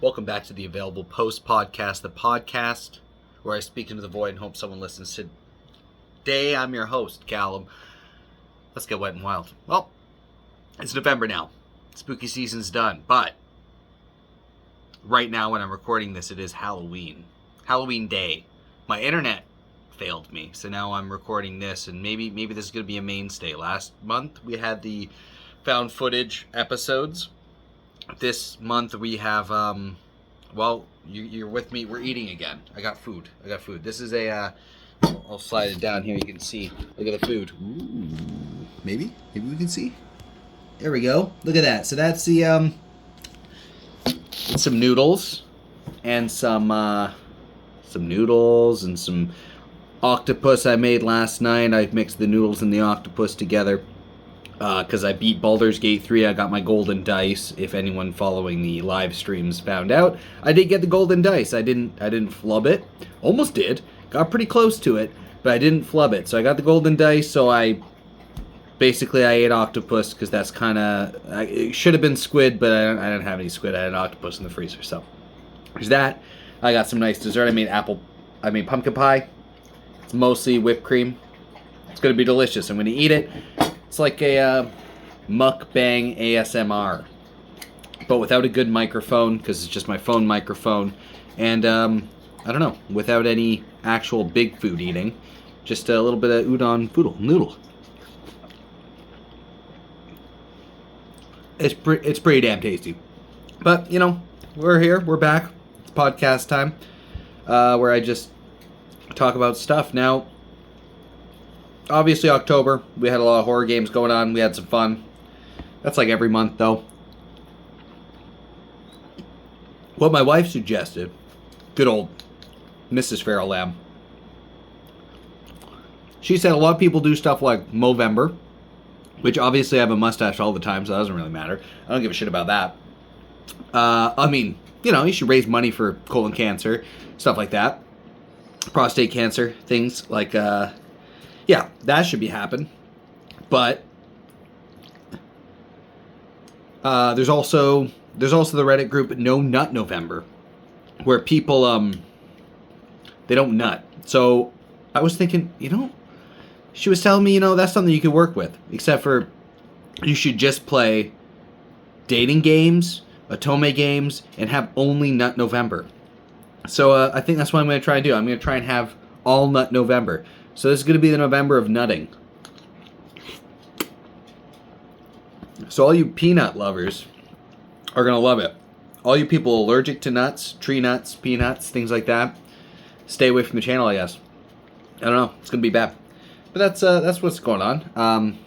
Welcome back to the Available Post Podcast, the podcast where I speak into the void and hope someone listens. Today, I'm your host, Callum. Let's get wet and wild. Well, it's November now. Spooky season's done, but right now when I'm recording this, it is Halloween. Halloween day. My internet failed me, so now I'm recording this, and maybe this is going to be a mainstay. Last month, we had the found footage episodes. This month we have, you're with me. We're eating again. I got food. This is I'll slide it down here. You can see. Look at the food. Ooh, maybe we can see. There we go. Look at that. So that's the, some noodles and some noodles and some octopus I made last night. I mixed the noodles and the octopus together. Because I beat Baldur's Gate 3, I got my golden dice. If anyone following the live streams found out, I did get the golden dice. I didn't flub it. Almost did. Got pretty close to it, but I didn't flub it. So I got the golden dice. So I ate octopus because that's kind of. It should have been squid, but I didn't have any squid. I had an octopus in the freezer. So there's that. I got some nice dessert. I made pumpkin pie. It's mostly whipped cream. It's gonna be delicious. I'm gonna eat it. It's like a mukbang ASMR, but without a good microphone, because it's just my phone microphone, and I don't know, without any actual big food eating, just a little bit of udon noodle. It's pretty damn tasty. But, we're here, we're back. It's podcast time, where I just talk about stuff. Now, obviously, October, we had a lot of horror games going on. We had some fun. That's like every month, though. What my wife suggested, good old Mrs. FeralLam, she said a lot of people do stuff like Movember, which obviously I have a mustache all the time, so that doesn't really matter. I don't give a shit about that. You should raise money for colon cancer, stuff like that. Prostate cancer, things like, yeah, that should be happen. But there's also the Reddit group No Nut November, where people they don't nut. So I was thinking, she was telling me, that's something you could work with, except for you should just play dating games, otome games, and have only Nut November. So I think that's what I'm going to try and do. I'm going to try and have all Nut November. So this is going to be the November of nutting. So all you peanut lovers are going to love it. All you people allergic to nuts, tree nuts, peanuts, things like that, stay away from the channel, I guess. I don't know. It's going to be bad. But that's what's going on.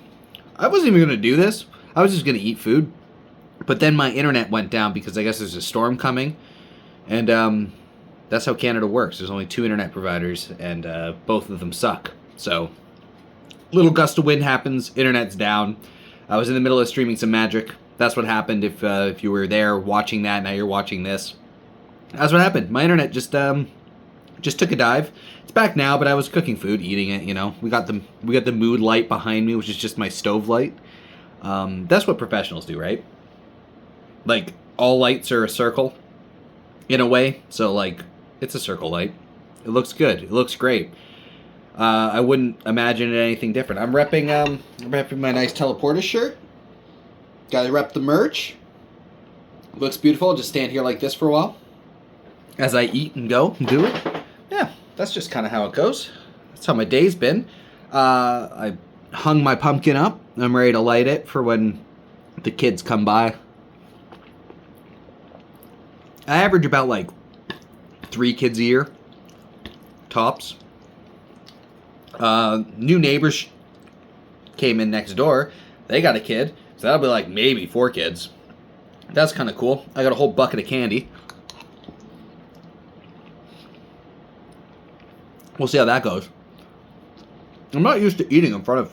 I wasn't even going to do this. I was just going to eat food. But then my internet went down because I guess there's a storm coming. And that's how Canada works. There's only 2 internet providers, and both of them suck. So, little gust of wind happens, internet's down. I was in the middle of streaming some Magic. That's what happened if you were there watching that, now you're watching this. That's what happened. My internet just took a dive. It's back now, but I was cooking food, eating it, We got the mood light behind me, which is just my stove light. That's what professionals do, right? Like, all lights are a circle, in a way. So, it's a circle light. It looks good. It looks great. I wouldn't imagine it anything different. I'm repping my nice teleporter shirt. Gotta rep the merch. Looks beautiful. I'll just stand here like this for a while as I eat and go and do it. Yeah, that's just kind of how it goes. That's how my day's been. I hung my pumpkin up. I'm ready to light it for when the kids come by. I average about 3 kids a year, tops. New neighbors came in next door. They got a kid, so that'll be maybe 4 kids. That's kind of cool. I got a whole bucket of candy. We'll see how that goes. I'm not used to eating in front of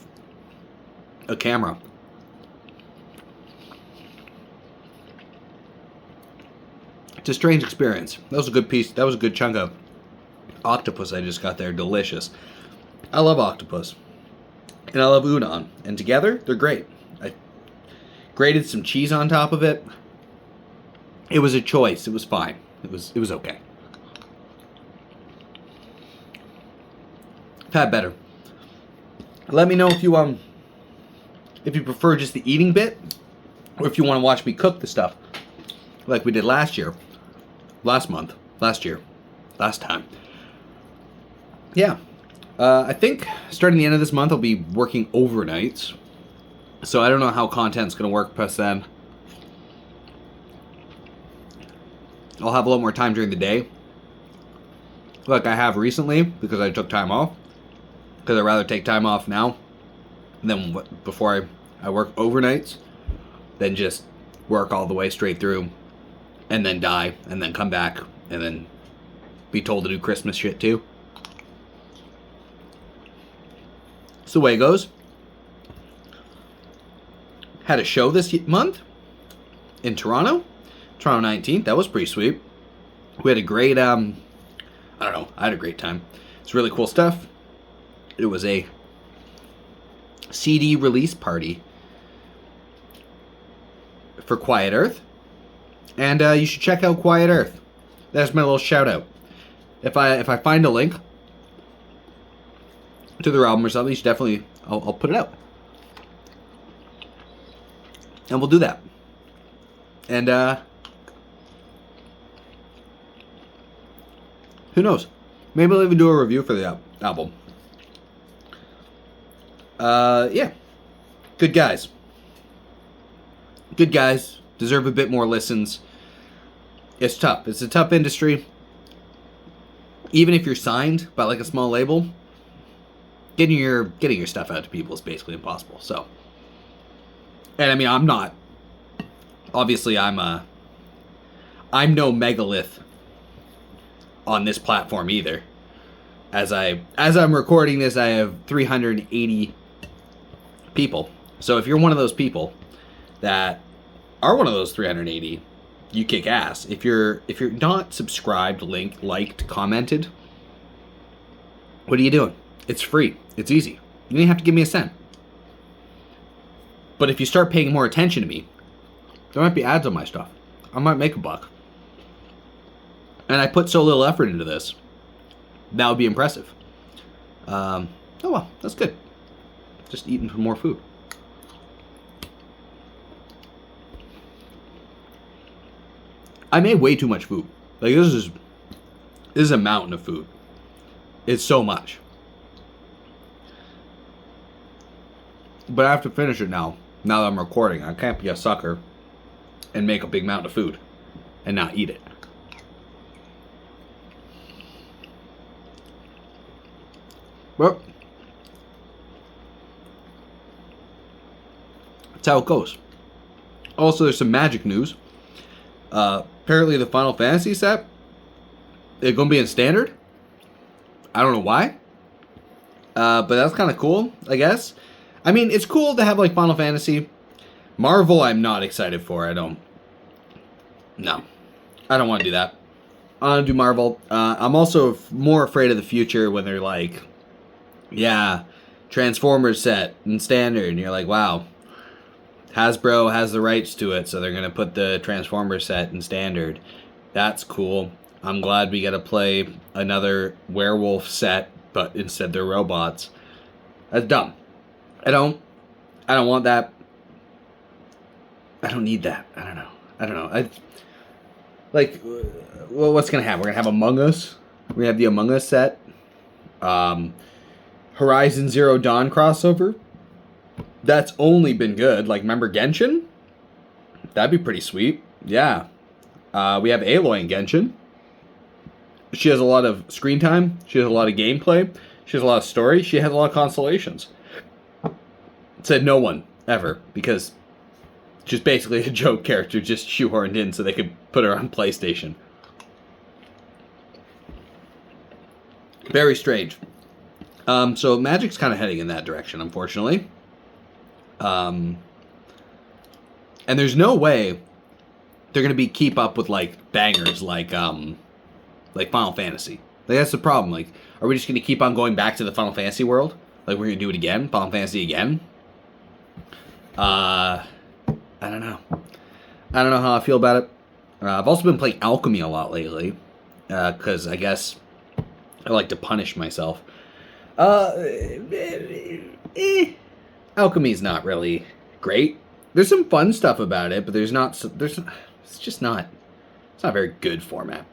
a camera. It's a strange experience. That was a good piece. That was a good chunk of octopus I just got there. Delicious. I love octopus. And I love udon. And together, they're great. I grated some cheese on top of it. It was a choice. It was fine. It was okay. I've had better. Let me know if you prefer just the eating bit, or if you want to watch me cook the stuff like we did last year, last month, last year, last time. Yeah. I think starting the end of this month, I'll be working overnights. So I don't know how content's going to work past then. I'll have a lot more time during the day, like I have recently, because I took time off. Because I'd rather take time off now than before I work overnights than just work all the way straight through and then die and then come back and then be told to do Christmas shit too. It's the way it goes. Had a show this month in Toronto 19th. That was pretty sweet. We had a great, I don't know, I had a great time. It's really cool stuff. It was a CD release party for Quiet Earth. And you should check out Quiet Earth. That's my little shout out. If I find a link to their album or something, you should definitely, I'll put it out. And we'll do that. And who knows? Maybe I'll even do a review for the album. Yeah. Good guys. Good guys. Deserve a bit more listens. It's tough. It's a tough industry. Even if you're signed by like a small label, getting your stuff out to people is basically impossible. So, and I mean, I'm not. Obviously, I'm no megalith on this platform either. As I'm recording this, I have 380 people. So if you're one of those people that are one of those 380, you kick ass. If you're not subscribed, linked, liked, commented, what are you doing? It's free. It's easy. You don't have to give me a cent. But if you start paying more attention to me, there might be ads on my stuff. I might make a buck. And I put so little effort into this. That would be impressive. Oh well, that's good. Just eating more food. I made way too much food. Like this is a mountain of food. It's so much. But I have to finish it now. Now that I'm recording, I can't be a sucker and make a big mountain of food and not eat it. Well, that's how it goes. Also, there's some Magic news. Apparently, the Final Fantasy set is going to be in Standard. I don't know why. But that's kind of cool, I guess. I mean, it's cool to have, like, Final Fantasy. Marvel, I'm not excited for. No. I don't want to do that. I want to do Marvel. I'm also more afraid of the future when they're like, yeah, Transformers set in Standard. And you're like, wow. Hasbro has the rights to it, so they're going to put the Transformers set in Standard. That's cool. I'm glad we get to play another werewolf set, but instead they're robots. That's dumb. I don't want that. I don't need that. I don't know. Well, what's going to happen? We're going to have Among Us. We're going to have the Among Us set. Horizon Zero Dawn crossover. That's only been good. Like, remember Genshin? That'd be pretty sweet. Yeah. We have Aloy in Genshin. She has a lot of screen time. She has a lot of gameplay. She has a lot of story. She has a lot of constellations. Said no one, ever. Because she's basically a joke character just shoehorned in so they could put her on PlayStation. Very strange. So Magic's kind of heading in that direction, unfortunately. And there's no way they're gonna keep up with like bangers like Final Fantasy. Like that's the problem. Like, are we just gonna keep on going back to the Final Fantasy world? Like we're gonna do it again, Final Fantasy again? I don't know. I don't know how I feel about it. I've also been playing Alchemy a lot lately, because I guess I like to punish myself. Alchemy's not really great. There's some fun stuff about it, but it's just not. It's not a very good format.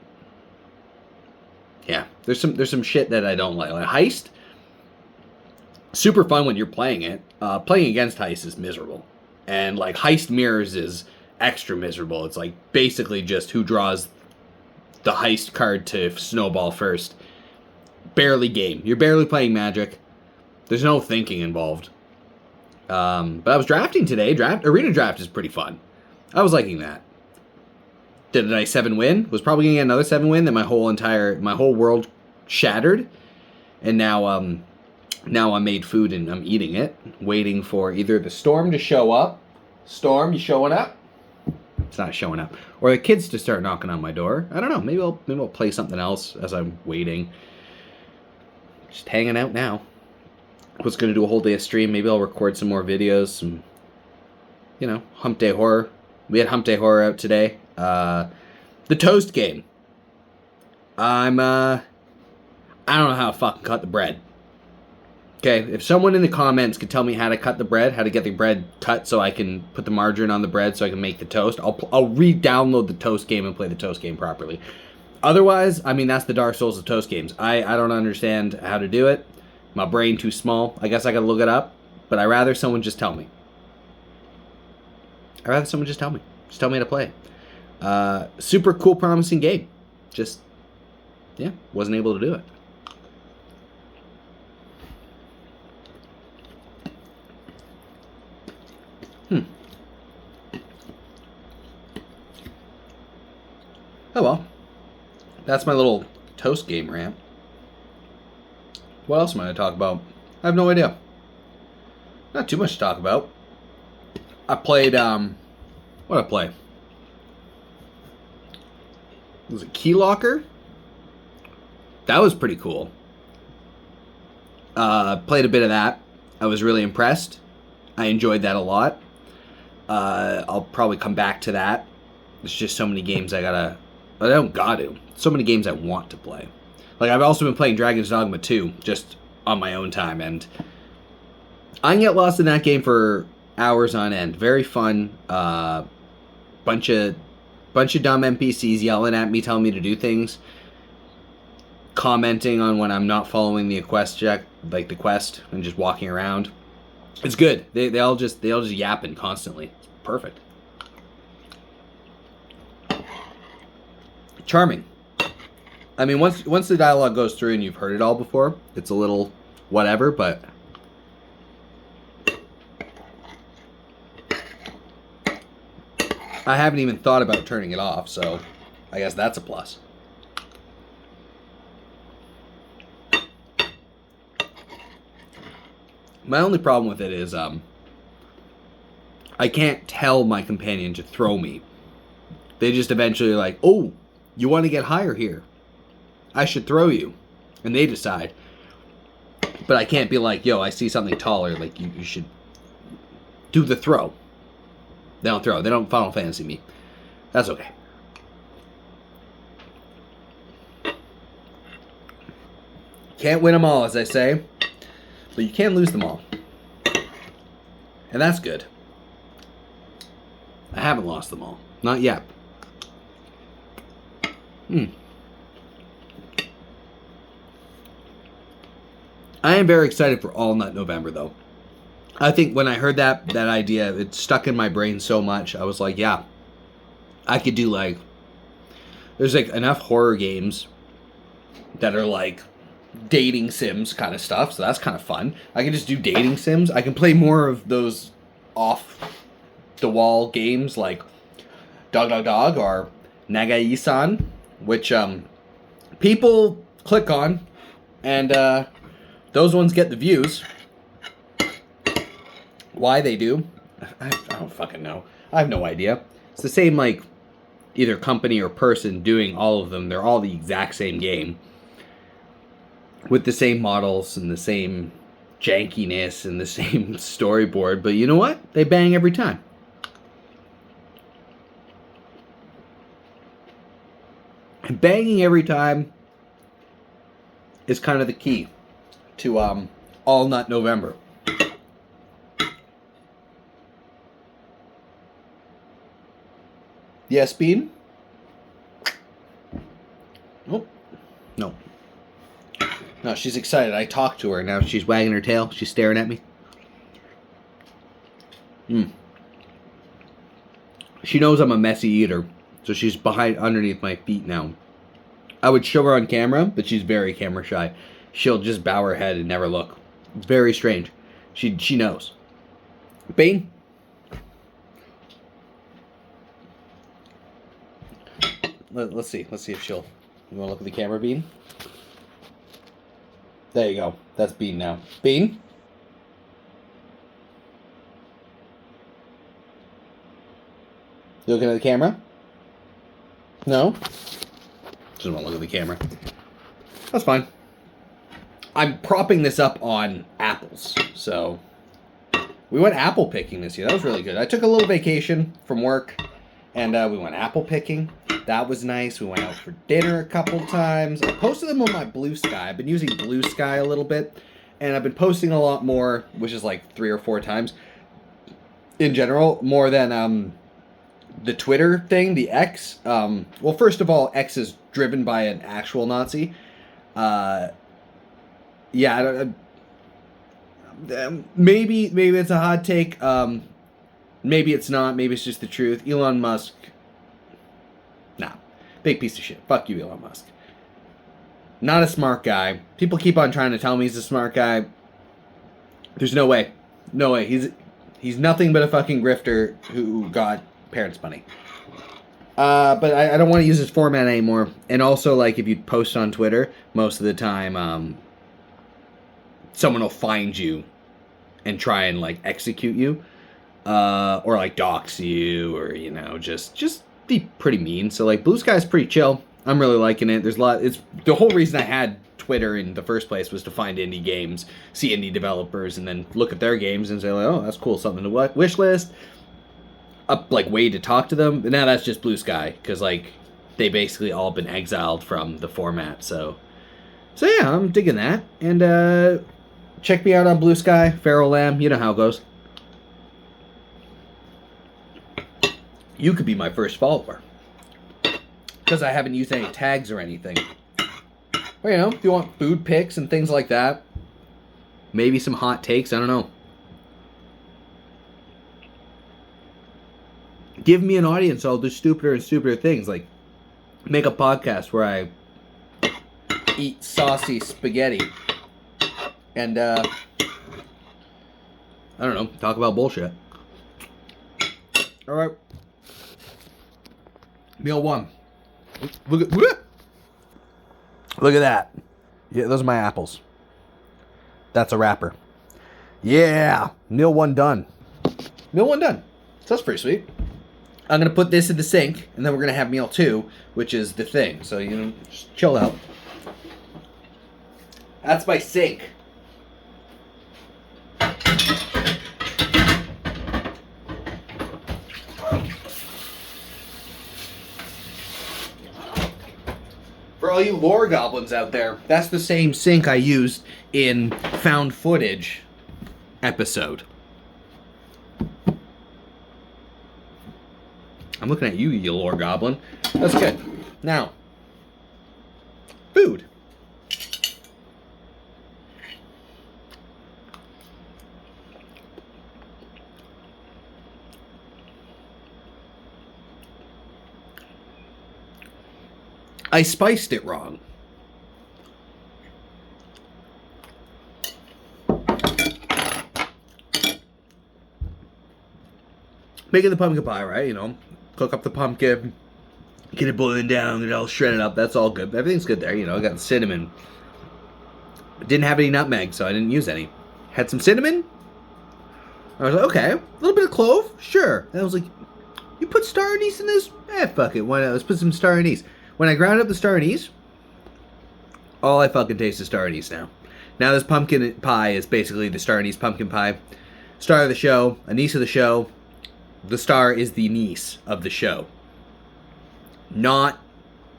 Yeah, there's some shit that I don't like. Like Heist, super fun when you're playing it. Playing against Heist is miserable, and like Heist Mirrors is extra miserable. It's like basically just who draws the Heist card to snowball first. Barely game. You're barely playing Magic. There's no thinking involved. But I was drafting today. Arena draft is pretty fun. I was liking that. Did a nice 7 win. Was probably gonna get another 7 win. Then my whole world shattered. And now I made food and I'm eating it, waiting for either the storm to show up. Storm, you showing up? It's not showing up. Or the kids to start knocking on my door. I don't know. Maybe I'll play something else as I'm waiting. Just hanging out now. I was going to do a whole day of stream. Maybe I'll record some more videos. Some, Hump Day Horror. We had Hump Day Horror out today. The Toast game. I don't know how to fucking cut the bread. Okay, if someone in the comments could tell me how to cut the bread, how to get the bread cut so I can put the margarine on the bread so I can make the toast, I'll re-download the Toast game and play the Toast game properly. Otherwise, I mean, that's the Dark Souls of Toast games. I don't understand how to do it. My brain too small. I guess I gotta look it up, but I'd rather someone just tell me. Just tell me how to play it. Super cool, promising game. Just, wasn't able to do it. Oh well. That's my little Toast game rant. What else am I going to talk about? I have no idea. Not too much to talk about. I played, what did I play? Was it Key Locker? That was pretty cool. Played a bit of that. I was really impressed. I enjoyed that a lot. I'll probably come back to that. There's just so many games I don't got to. So many games I want to play. Like, I've also been playing Dragon's Dogma 2, just on my own time, and I can get lost in that game for hours on end. Very fun. Bunch of dumb NPCs yelling at me, telling me to do things. Commenting on when I'm not following the quest, and just walking around. It's good. They all just yapping constantly. It's perfect. Charming. I mean, once the dialogue goes through and you've heard it all before, it's a little whatever, but I haven't even thought about turning it off, so I guess that's a plus. My only problem with it is I can't tell my companion to throw me. They just eventually are like, oh, you want to get higher here? I should throw you. And they decide. But I can't be like, yo, I see something taller, like you should do the throw. They don't throw. They don't Final Fantasy me. That's okay. Can't win them all, as I say. But you can lose them all. And that's good. I haven't lost them all. Not yet. I am very excited for All Nut November, though. I think when I heard that idea, it stuck in my brain so much. I was like, yeah, I could do like, there's like enough horror games that are like dating sims kind of stuff, so that's kind of fun. I can just do dating sims. I can play more of those off the wall games like Dog Dog Dog or Nagai-san, which people click on, and those ones get the views. Why they do, I don't fucking know. I have no idea. It's the same, like, either company or person doing all of them. They're all the exact same game, with the same models and the same jankiness and the same storyboard. But you know what? They bang every time. And banging every time is kind of the key to All Nut November. Yes, Bean? Oh, no. No, she's excited. I talked to her. Now she's wagging her tail. She's staring at me. She knows I'm a messy eater, so she's underneath my feet now. I would show her on camera, but she's very camera shy. She'll just bow her head and never look. It's very strange. She knows. Bean? Let's see. Let's see if she'll... You want to look at the camera, Bean? There you go. That's Bean now. Bean? You looking at the camera? No? Doesn't want to look at the camera. That's fine. I'm propping this up on apples. So, we went apple picking this year. That was really good. I took a little vacation from work, and we went apple picking. That was nice. We went out for dinner a couple times. I posted them on my Blue Sky. I've been using Blue Sky a little bit, and I've been posting a lot more, which is like 3 or 4 times in general, more than the Twitter thing, the X. Well, first of all, X is driven by an actual Nazi. Yeah, maybe it's a hot take. Maybe it's not. Maybe it's just the truth. Elon Musk. Nah, big piece of shit. Fuck you, Elon Musk. Not a smart guy. People keep on trying to tell me he's a smart guy. There's no way. No way. He's nothing but a fucking grifter who got parents' money. But I don't want to use this format anymore. And also, like, if you post on Twitter, most of the time, someone will find you and try and, like, execute you. Or, like, dox you, or, you know, just be pretty mean. So, like, Blue Sky's pretty chill. I'm really liking it. There's a lot. It's the whole reason I had Twitter in the first place was to find indie games, see indie developers, and then look at their games and say, like, oh, that's cool, something to wish list. Up, like, way to talk to them. But now that's just Blue Sky, because, like, they basically all been exiled from the format. So yeah, I'm digging that. And check me out on Blue Sky, FeralLam. You know how it goes. You could be my first follower, because I haven't used any tags or anything. Or, you know, if you want food pics and things like that, maybe some hot takes, I don't know. Give me an audience, I'll do stupider and stupider things, like make a podcast where I eat saucy spaghetti and, I don't know, talk about bullshit. Alright. Meal 1. Look at that. Yeah, those are my apples. That's a wrapper. Yeah, meal 1 done. Meal 1 done. So that's pretty sweet. I'm gonna put this in the sink, and then we're gonna have meal 2, which is the thing. So, you know, just chill out. That's my sink. For all you lore goblins out there, that's the same sink I used in Found Footage episode. I'm looking at you, you lore goblin. That's good. Now, food. I spiced it wrong. Making the pumpkin pie, right? You know, cook up the pumpkin, get it boiling down, get it all shredded up. That's all good. Everything's good there. You know, I got the cinnamon. Didn't have any nutmeg, so I didn't use any. Had some cinnamon. I was like, okay, a little bit of clove, sure. And I was like, you put star anise in this? Fuck it. Why not? Let's put some star anise. When I ground up the star anise, all I fucking taste is star anise now. Now this pumpkin pie is basically the star anise pumpkin pie. Star of the show, anise of the show. The star is the niece of the show. Not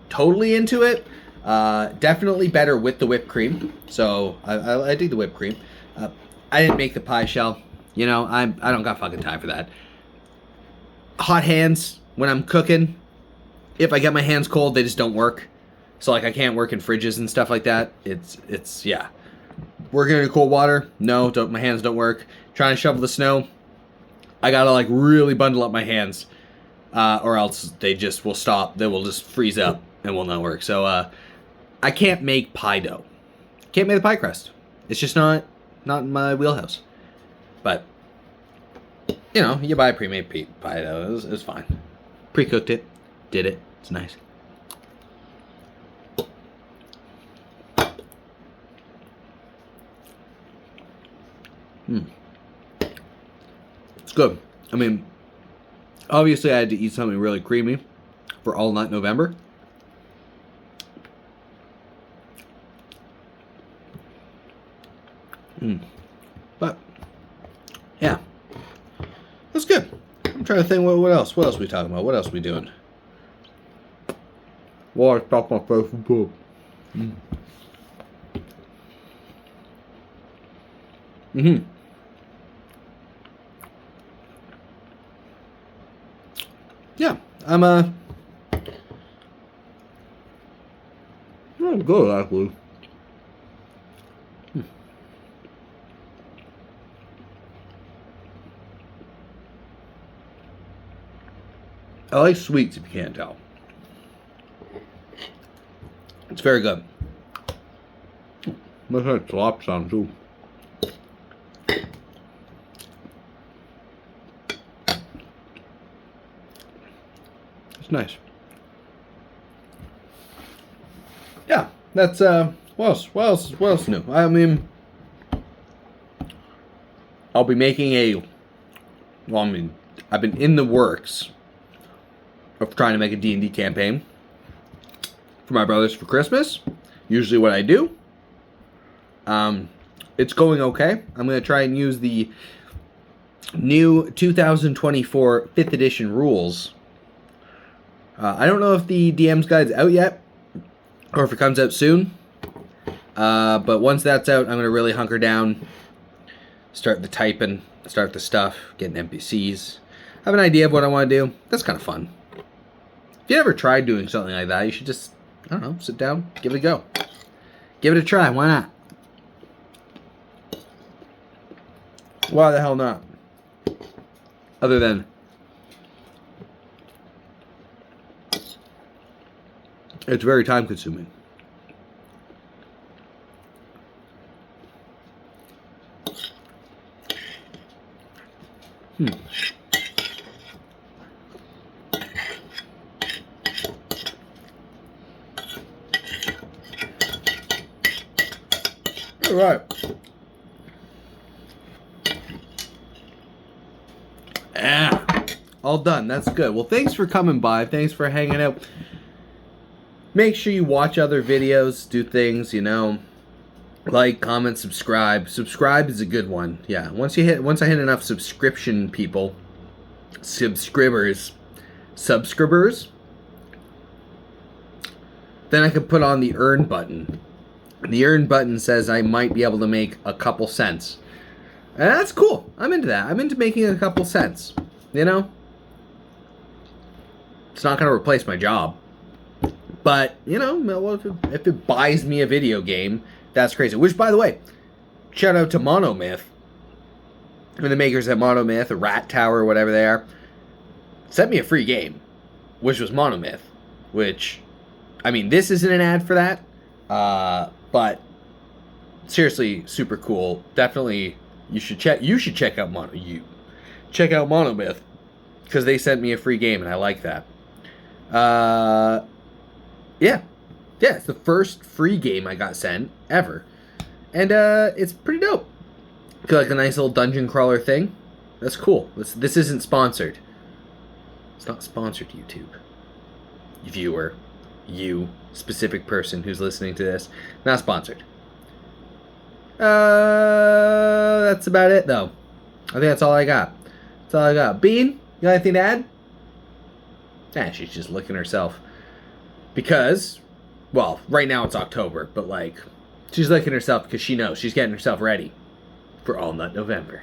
totally into it. Definitely better with the whipped cream. So I dig the whipped cream. I didn't make the pie shell. You know, I don't got fucking time for that. Hot hands when I'm cooking. If I get my hands cold, they just don't work. So like I can't work in fridges and stuff like that. It's yeah. Working in cold water, no, my hands don't work. Trying to shovel the snow, I gotta like really bundle up my hands, or else they just will stop. They will just freeze up and will not work. So I can't make pie dough. Can't make the pie crust. It's just not in my wheelhouse. But you know, you buy a pre-made pie dough. It was fine. Pre-cooked it, did it. It's nice. It's good. I mean, obviously I had to eat something really creamy for All Nut November. But, yeah. That's good. I'm trying to think what else. What else are we talking about? What else are we doing? Water stop my face and poop. Yeah, I'm good actually. I like sweets if you can't tell. It's very good. That's like slop sound too. It's nice. Yeah, that's what else new? I mean, I'll be making I've been in the works of trying to make a D&D campaign for my brothers for Christmas. Usually what I do. It's going okay. I'm going to try and use the new 2024 5th edition rules. I don't know if the DM's guide's out yet, or if it comes out soon. But once that's out, I'm going to really hunker down, start the typing, start the stuff, getting NPCs. Have an idea of what I want to do. That's kind of fun. If you ever tried doing something like that, you should just, I don't know, sit down, give it a go. Give it a try, why not? Why the hell not? Other than it's very time consuming. All right. All done. That's good. Well, thanks for coming by. Thanks for hanging out. Make sure you watch other videos, do things, you know, like, comment, subscribe. Subscribe is a good one. Yeah. Once I hit enough subscription people, subscribers, then I can put on the earn button. The earn button says I might be able to make a couple cents. And that's cool. I'm into that. I'm into making a couple cents. You know? It's not going to replace my job. But, you know, if it buys me a video game, that's crazy. Which, by the way, shout out to Monomyth. And the makers at Monomyth, or Rat Tower, whatever they are, sent me a free game, which was Monomyth. Which, I mean, this isn't an ad for that. But seriously, super cool. Definitely, you should check out Monomyth, because they sent me a free game and I like that. Yeah, it's the first free game I got sent ever, and it's pretty dope. Like a nice little dungeon crawler thing. That's cool. This isn't sponsored. It's not sponsored, YouTube. Viewer, you specific person who's listening to this, not sponsored. That's about it though. I think that's all I got. Bean, you got anything to add? She's just licking herself. Because, well, right now it's October, but like, she's licking herself because she knows she's getting herself ready for All Nut November.